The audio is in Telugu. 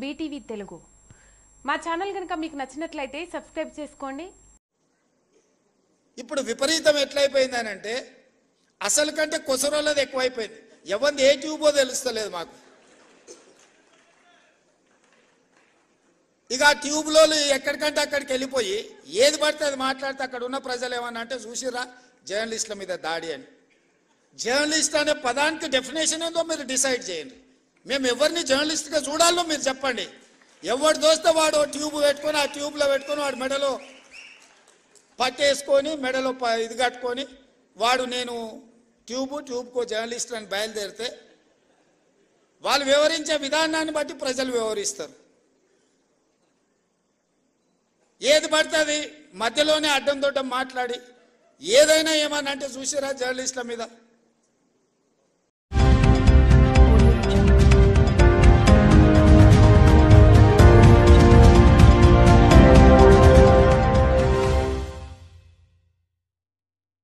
బీటీవీ తెలుగు. మా ఛానల్ గనుక మీకు నచ్చినట్లయితే సబ్స్క్రైబ్ చేసుకోండి. ఇప్పుడు విపరీతం ఎట్లయిపోయిందనంటే అసలు కంటే కొసరోళ్ళది ఎక్కువైపోయింది. ఎవరిది ఏ ట్యూబో తెలుస్తలేదు మాకు. ఇక ఆ ట్యూబ్లో ఎక్కడికంటే అక్కడికి వెళ్ళిపోయి ఏది పడితే అది మాట్లాడితే అక్కడ ఉన్న ప్రజలు ఏమన్నా అంటే చూసిరా జర్నలిస్టుల మీద దాడి అని. జర్నలిస్ట్ అనే పదానికి డెఫినేషన్ ఏందో మీరు డిసైడ్ చేయండి. మేము ఎవరిని జర్నలిస్ట్గా చూడాలో మీరు చెప్పండి. ఎవరు దోస్తే వాడు ట్యూబ్ పెట్టుకొని ఆ ట్యూబ్లో పెట్టుకొని వాడు మెడలో పట్టేసుకొని మెడలో ఇది కట్టుకొని వాడు నేను ట్యూబ్కో జర్నలిస్ట్ అని బయలుదేరితే వాళ్ళు వివరించే విధానాన్ని బట్టి ప్రజలు వ్యవహరిస్తారు. ఏది పడితే అది మధ్యలోనే అడ్డం దొడ్డం మాట్లాడి ఏదైనా ఏమన్నా అంటే చూసిరా జర్నలిస్టుల మీద